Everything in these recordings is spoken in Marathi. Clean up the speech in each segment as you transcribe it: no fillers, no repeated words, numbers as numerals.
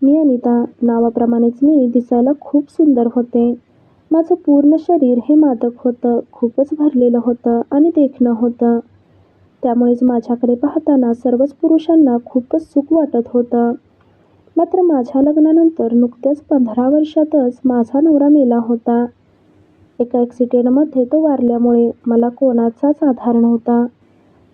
मी अनिता. नावाप्रमाणेच मी दिसायला खूप सुंदर होते. माझं पूर्ण शरीर हे मादक होतं. खूपच भरलेलं होतं आणि देखणं होतं. त्यामुळेच माझ्याकडे पाहताना सर्वच पुरुषांना खूपच सुख वाटत होतं. मात्र माझ्या लग्नानंतर नुकत्याच 15 वर्षातच माझा नवरा मेला होता. एका ॲक्सिडेंटमध्ये तो वारल्यामुळे मला कोणाचाच आधार नव्हता.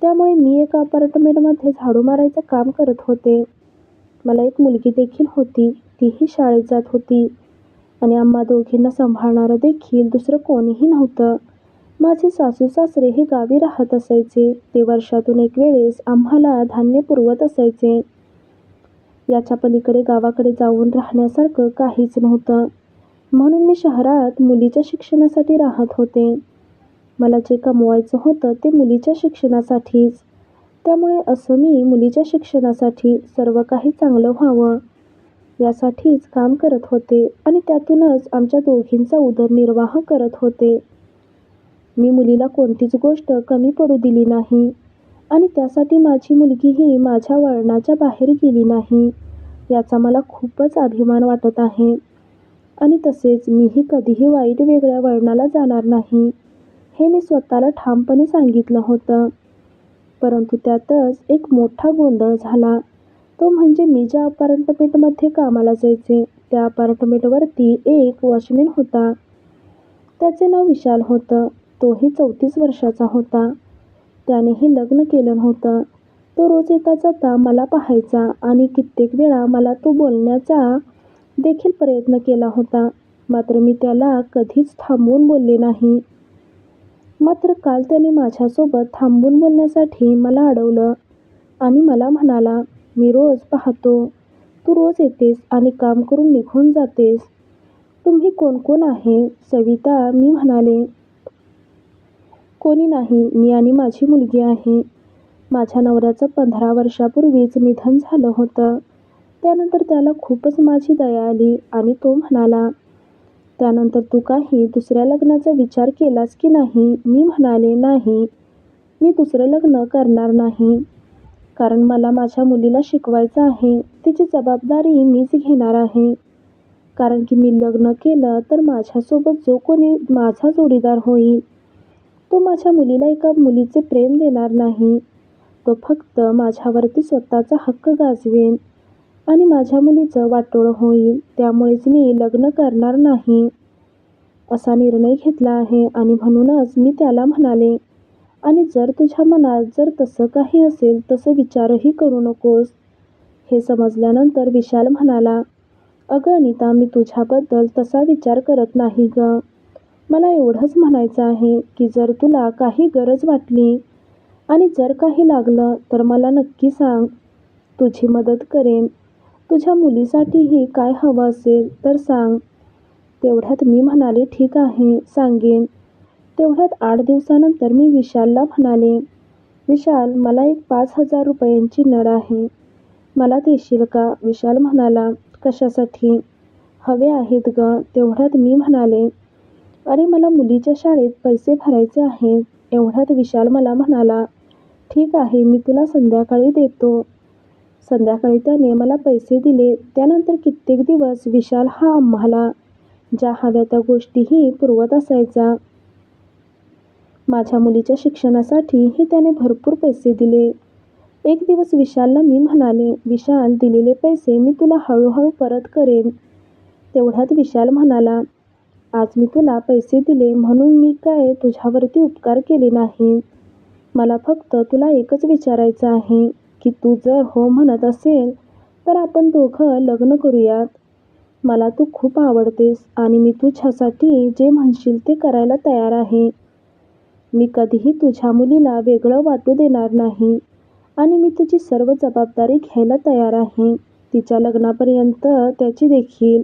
त्यामुळे मी एका अपार्टमेंटमध्ये झाडू मारायचं काम करत होते. मला एक मुलगी देखील होती. तीही शाळेत जात होती आणि आम्हा दोघींना सांभाळणारं देखील दुसरं कोणीही नव्हतं. माझे सासू-सासरे हे गावी राहत असायचे. ते वर्षातून एक वेळेस आम्हाला धान्य पुरवत असायचे. याच्या पलीकडे गावाकडे जाऊन राहण्यासारखं काहीच नव्हतं. म्हणून मी शहरात मुलीच्या शिक्षणासाठी राहत होते. मला जे कमवायचं होतं ते मुलीच्या शिक्षणासाठीच. त्यामुळे असं मी मुलीच्या शिक्षणासाठी सर्व काही चांगलं व्हावं यासाठीच काम करत होते आणि त्यातूनच आमच्या दोघींचा उदरनिर्वाह करत होते. मी मुलीला कोणतीच गोष्ट कमी पडू दिली नाही आणि त्यासाठी माझी मुलगीही माझ्या वळणाच्या बाहेर गेली नाही याचा मला खूपच अभिमान वाटत आहे. आणि तसेच मीही कधीही वाईट वेगळ्या वळणाला जाणार नाही हे मी स्वतःला ठामपणे सांगितलं होतं. परंतु त्यातच एक मोठा गोंधळ झाला. तो म्हणजे मी ज्या अपार्टमेंटमध्ये कामाला जायचे त्या अपार्टमेंटवरती एक वॉचमॅन होता. त्याचे नाव विशाल होतं. तोही 34 वर्षाचा होता. त्यानेही लग्न केलं नव्हतं. तो रोज येता जाता मला पाहायचा आणि कित्येक वेळा मला तो बोलण्याचा देखील प्रयत्न केला होता. मात्र मी त्याला कधीच थांबवून बोलले नाही. मात्र काल त्याने माझ्यासोबत थांबून बोलण्यासाठी मला अडवलं आणि मला म्हणाला, "मी रोज पाहतो. तू रोज येतेस आणि काम करून निघून जातेस. तुम्ही कोण कोण आहे?" "सविता," मी म्हणाले. "कोणी नाही. मी आणि माझी मुलगी आहे. माझ्या नवऱ्याचं 15 वर्षापूर्वीच निधन झालं होतं. त्यानंतर त्याला खूपच माझी दया आली आणि तो म्हणाला, 'त्यानंतर तू काही दुसऱ्या लग्नाचा विचार केलास की नाही?' मी म्हणाले, "नाही. मी दुसरं लग्न करणार नाही. कारण मला माझ्या मुलीला शिकवायचं आहे. तिची जबाबदारी मीच घेणार आहे. कारण की मी लग्न केलं तर माझ्यासोबत जो कोणी माझा जोडीदार होईल तो माझ्या मुलीला एका मुलीचे प्रेम देणार नाही. तो फक्त माझ्यावरती स्वतःचा हक्क गाजवेन आणि माझ्या मुलीचं वाटोळं होईल. त्यामुळेच मी लग्न करणार नाही असा निर्णय घेतला आहे आणि म्हणूनच मी त्याला म्हणाले, आणि जर तुझ्या मनात जर तसं काही असेल तसं विचारही करू नकोस." हे समजल्यानंतर विशाल म्हणाला, "अगं अनिता, मी तुझ्याबद्दल तसा विचार करत नाही गं. मला एवढंच म्हणायचं आहे की जर तुला काही गरज वाटली आणि जर काही लागलं तर मला नक्की सांग. तुझी मदत करेन. तुझ्या मुलीसाठीही काय हवं असेल तर सांग." तेवढ्यात मी म्हणाले, "ठीक आहे, सांगेन." तेवढ्यात 8 दिवसानंतर मी विशालला म्हणाले, "विशाल, मला एक 5,000 रुपयांची नड आहे. मला देशील का?" विशाल म्हणाला, "कशासाठी?" "हवे आहेत गं." तेवढ्यात मी म्हणाले, "अरे, मला मुलीच्या शाळेत पैसे भरायचे आहेत." एवढ्यात विशाल मला म्हणाला, "ठीक आहे, मी तुला संध्याकाळी देतो." संध्याकाळी त्याने मला पैसे दिले. त्यानंतर कित्येक दिवस विशाल हा आम्हाला ज्या हव्या त्या गोष्टीही पुरवत असायचा. माझ्या मुलीच्या शिक्षणासाठीही त्याने भरपूर पैसे दिले. एक दिवस विशालला मी म्हणाले, "विशाल, दिलेले पैसे मी तुला हळूहळू परत करेन." तेवढ्यात विशाल म्हणाला, "आज मी तुला पैसे दिले म्हणून मी काय तुझ्यावरती उपकार केले नाहीत. मला फक्त तुला एकच विचारायचं आहे की तू जर हो म्हणत असेल तर आपण दोघं लग्न करूयात. मला तू खूप आवडतेस आणि मी तुझ्यासाठी जे म्हणशील ते करायला तयार आहे. मी कधीही तुझ्या मुलीला वेगळं वाटू देणार नाही आणि मी तुझी सर्व जबाबदारी घ्यायला तयार आहे. तिच्या लग्नापर्यंत त्याची देखील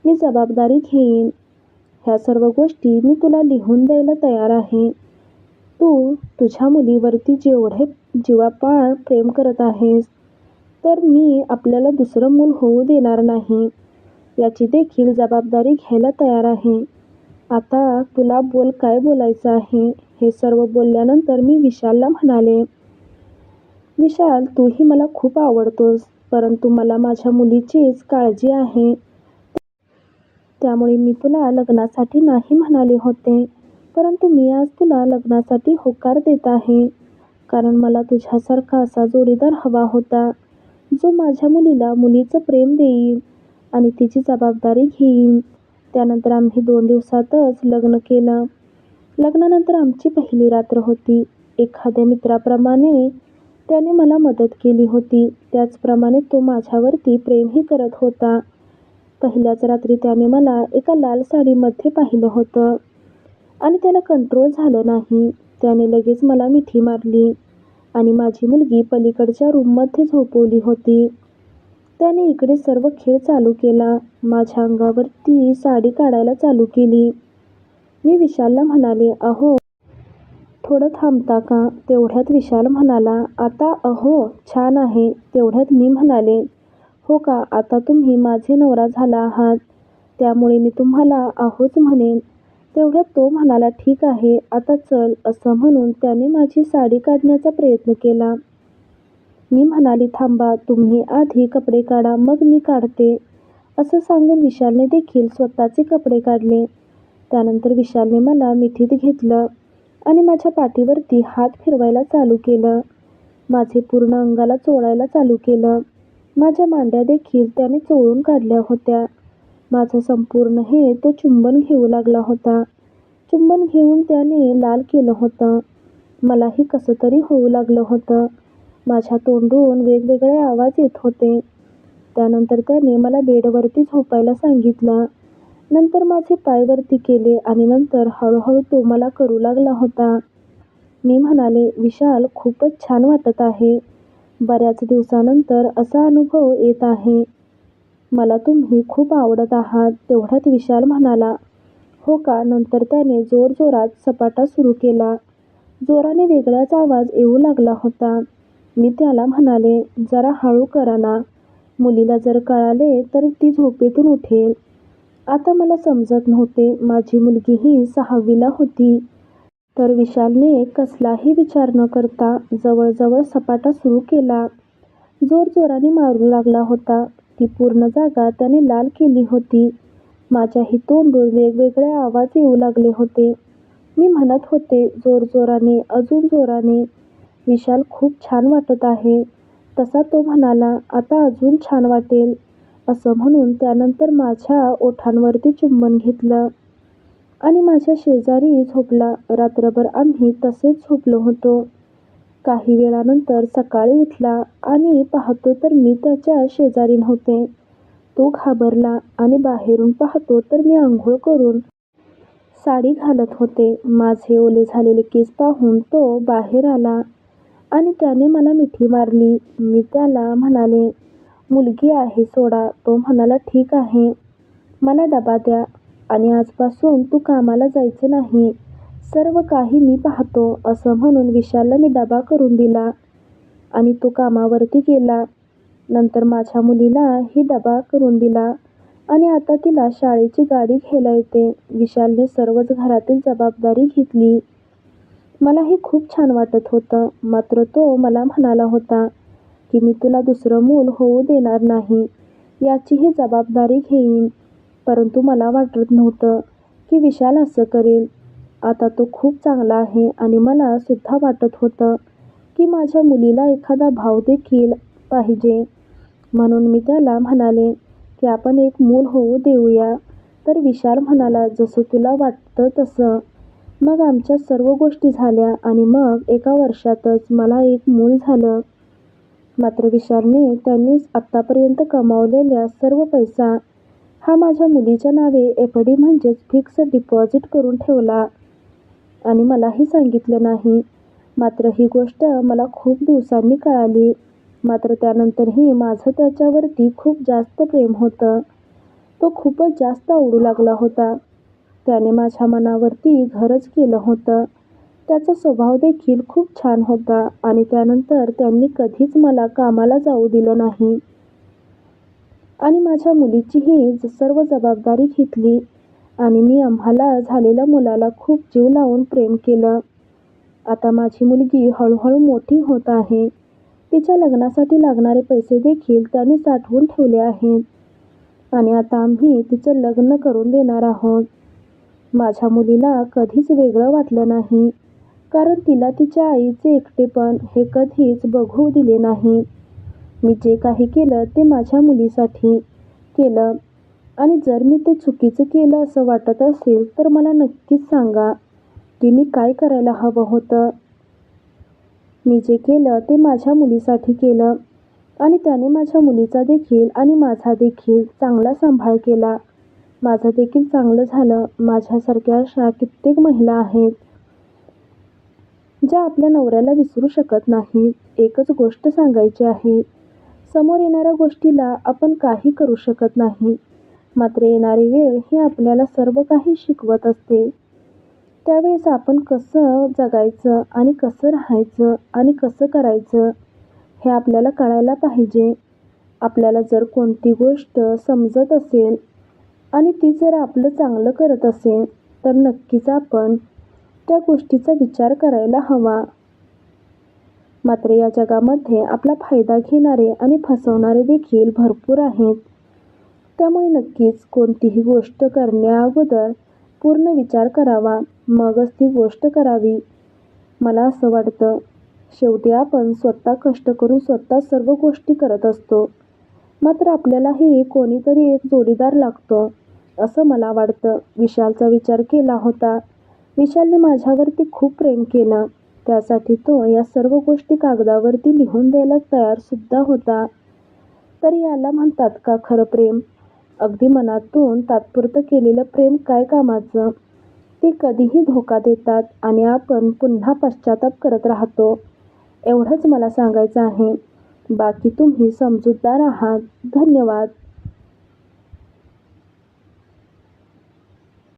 मी जबाबदारी घेईन. ह्या सर्व गोष्टी मी तुला लिहून द्यायला तयार आहे. तू तुझ्या मुलीवरती जेवढे जीवापाड प्रेम करत आहेस तर मी आपल्याला दुसरं मूल होऊ देणार नाही याची देखील जबाबदारी घ्यायला तयार आहे. आता तुला बोल, काय बोलायचं आहे." हे सर्व बोलल्यानंतर मी विशालला म्हणाले, "विशाल, तूही मला खूप आवडतोस. परंतु मला माझ्या मुलीचीच काळजी आहे. त्यामुळे मी तुला लग्नासाठी नाही म्हणाले होते, परंतु मी आज तुला लग्नासाठी होकार देत आहे. कारण मला तुझ्यासारखा असा जोडीदार हवा होता, जो माझ्या मुलीला मुलीचं प्रेम देईल आणि तिची जबाबदारी घेईल. त्यानंतर आम्ही 2 दिवसातच लग्न केलं. लग्नानंतर आमची पहिली रात्र होती. एखाद्या मित्राप्रमाणे त्याने मला मदत केली होती, त्याचप्रमाणे तो माझ्यावरती प्रेमही करत होता. पहिल्याच रात्री त्याने मला एका लाल साडीमध्ये पाहिलं होतं आणि त्याला कंट्रोल झालं नाही. त्याने लगेच मला मिठी मारली आणि माझी मुलगी पलीकडच्या रूममध्ये झोपवली होती. त्याने इकडे सर्व खेळ चालू केला. माझ्या अंगावरती साडी काढायला चालू केली. मी विशालला म्हणाले, अहो थोडं थांबता का? तेवढ्यात विशाल म्हणाला, आता अहो छान आहे. तेवढ्यात मी म्हणाले, हो का, आता तुम्ही माझे नवरा झाला आहात, त्यामुळे मी तुम्हाला अहोच म्हणेन. तेवढ्यात तो म्हणाला, ठीक आहे, आता चल. असं म्हणून त्याने माझी साडी काढण्याचा प्रयत्न केला. मी म्हणाली, थांबा, तुम्ही आधी कपडे काढा, मग मी काढते. असं सांगून विशालने देखील स्वतःचे कपडे काढले. त्यानंतर विशालने मला मिठीत घेतलं आणि माझ्या पाठीवरती हात फिरवायला चालू केलं. माझे पूर्ण अंगाला चोळायला चालू केलं. माझ्या मांड्या देखील त्याने चोळून काढल्या होत्या. माझं संपूर्ण हे तो चुंबन घेऊ लागला होता. चुंबन घेऊन त्याने लाल केलं होतं. मलाही कसं तरी होऊ लागलं होतं. माझ्या तोंडून वेगवेगळे आवाज येत होते. त्यानंतर त्याने मला बेडवरती झोपायला सांगितलं. नंतर माझे पाय वरती केले आणि नंतर हळूहळू तो मला करू लागला होता. मी म्हणाले, विशाल, खूपच छान वाटत आहे. बऱ्याच दिवसानंतर असा अनुभव येत आहे. मला तुम्ही खूप आवडत आहात. तेवढ्यात विशाल म्हणाला, हो का. नंतर त्याने जोरजोरात सपाटा सुरू केला. जोराने वेगळाच आवाज येऊ लागला होता. मी त्याला म्हणाले, जरा हळू करा ना. मुलीला जर कळाले तर ती झोपेतून उठेल. आता मला समजत नव्हते. माझी मुलगीही 6वीला होती. तर विशालने कसलाही विचार न करता जवळजवळ सपाटा सुरू केला. जोरजोराने मारू लागला होता. ती पूर्ण जागा त्याने लाल केली होती. माझ्याही तोंडून वेगवेगळे आवाज येऊ लागले होते. मी म्हणत होते जोरजोराने, अजून जोराने, विशाल, खूप छान वाटत आहे. तसा तो म्हणाला, आता अजून छान वाटेल. असं म्हणून त्यानंतर माझ्या ओठांवरती चुंबन घेतलं आणि माझ्या शेजारी झोपला. रात्रभर आम्ही तसेच झोपलो होतो. काही वेळानंतर सकाळी उठला आणि पाहतो तर मी त्याच्या शेजारी नव्हते. तो घाबरला आणि बाहेरून पाहतो तर मी आंघोळ करून साडी घालत होते. माझे ओले झालेले केस पाहून तो बाहेर आला आणि त्याने मला मिठी मारली. मी त्याला म्हणाले, मुलगी आहे, सोडा. तो म्हणाला, ठीक आहे, मला डबा द्या आणि आजपासून तू कामाला जायचं नाही. सर्व काही मी पाहतो. असं म्हणून विशालला मी डबा करून दिला आणि तो कामावरती गेला. नंतर माझ्या मुलीलाही डबा करून दिला आणि आता तिला शाळेची गाडी घ्यायला येते. विशालने सर्वच घरातील जबाबदारी घेतली. मलाही खूप छान वाटत होतं. मात्र तो मला म्हणाला होता की मी तुला दुसरं मूल होऊ देणार नाही, याचीही जबाबदारी घेईन. परंतु मला वाटत नव्हतं की विशाल असं करेल. आता तो खूप चांगला आहे आणि मला सुद्धा वाटत होतं की माझ्या मुलीला एखादा भाऊ देखील पाहिजे. म्हणून मी त्याला म्हणाले की आपण एक मूल होऊ देऊया. तर विशाल म्हणाला, जसं तुला वाटतं तसं. मग आमच्या सर्व गोष्टी झाल्या आणि मग एका वर्षातच मला एक मूल झालं. मात्र विशालने त्यांनी आत्तापर्यंत कमावलेला सर्व पैसा हा माझ्या मुलीच्या नावे एफ.डी म्हणजेच फिक्स डिपॉझिट करून ठेवला आणि मलाही सांगितलं नाही. मात्र ही गोष्ट मला खूप दिवसांनी कळाली. मात्र त्यानंतरही माझं त्याच्यावरती खूप जास्त प्रेम होतं. तो खूपच जास्त आवडू लागला होता. त्याने माझ्या मनावरती घरच केलं होतं. त्याचा स्वभाव देखील खूप छान होता आणि त्यानंतर त्यांनी कधीच मला कामाला जाऊ दिलं नाही आणि माझ्या मुलीचीही सर्व जबाबदारी घेतली आणि मी आम्हाला झालेल्या मुलाला खूप जीव लावून प्रेम केलं. आता माझी मुलगी हळूहळू मोठी होत आहे. तिच्या लग्नासाठी लागणारे पैसे देखील त्याने साठवून ठेवले आहेत आणि आता आम्ही तिचं लग्न करून देणार आहोत. माझ्या मुलीला कधीच वेगळं वाटलं नाही, कारण तिला तिच्या आईचे एकटेपण हे कधीच बघू दिले नाही. मी जे काही केलं ते माझ्या मुलीसाठी केलं आणि जर मी ते चुकीचं केलं असं वाटत असेल तर मला नक्कीच सांगा की मी काय करायला हवं होतं. मी जे केलं ते माझ्या मुलीसाठी केलं आणि त्याने माझ्या मुलीचा देखील आणि माझा देखील चांगला सांभाळ केला. माझं देखील चांगलं झालं. माझ्यासारख्या अशा कित्येक महिला आहेत ज्या आपल्या नवऱ्याला विसरू शकत नाहीत. एकच गोष्ट सांगायची आहे, समोर येणाऱ्या गोष्टीला आपण काही करू शकत नाही, मात्र येणारी वेळ ही आपल्याला सर्व काही शिकवत असते. त्यावेळेस आपण कसं जगायचं आणि कसं राहायचं आणि कसं करायचं हे आपल्याला कळायला पाहिजे. आपल्याला जर कोणती गोष्ट समजत असेल आणि ती जर आपलं चांगलं करत असेल तर नक्कीच आपण त्या गोष्टीचा विचार करायला हवा. मात्र या जगामध्ये आपला फायदा घेणारे आणि फसवणारे देखील भरपूर आहेत. त्यामुळे नक्कीच कोणतीही गोष्ट करण्याअगोदर पूर्ण विचार करावा, मगच ती गोष्ट करावी. मला असं वाटतं, शेवटी आपण स्वतः कष्ट करून स्वतः सर्व गोष्टी करत असतो, मात्र आपल्यालाही कोणीतरी एक जोडीदार लागतो असं मला वाटतं. विशालचा विचार केला होता. विशालने माझ्यावरती खूप प्रेम केलं. त्यासाठी तो या सर्व गोष्टी कागदावरती लिहून द्यायला तयारसुद्धा होता. तर याला म्हणतात का खरं प्रेम? अगदी मनातून तात्पुरतं केलेलं प्रेम काय कामाचं? ते कधीही धोका देतात आणि आपण पुन्हा पश्चाताप करत राहतो. एवढंच मला सांगायचं आहे. बाकी तुम्ही समजूतदार आहात. धन्यवाद.